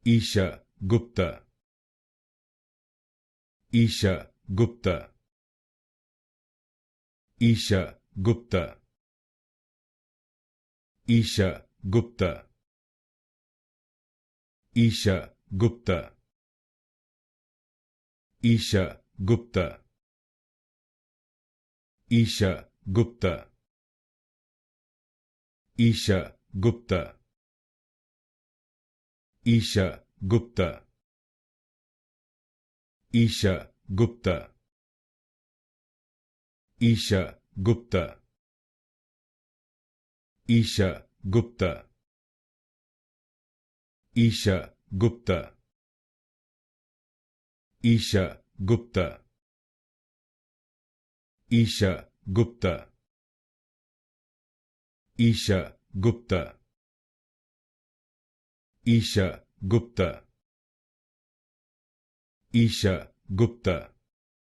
Esha Gupta, Esha Gupta, Esha Gupta, Esha Gupta, Esha Gupta, Esha Gupta, Esha Gupta, Esha Gupta, Esha Gupta, Esha Gupta, Esha Gupta, Esha Gupta, Esha Gupta, Esha Gupta, Esha Gupta, Esha Gupta, Esha Gupta, Esha Gupta,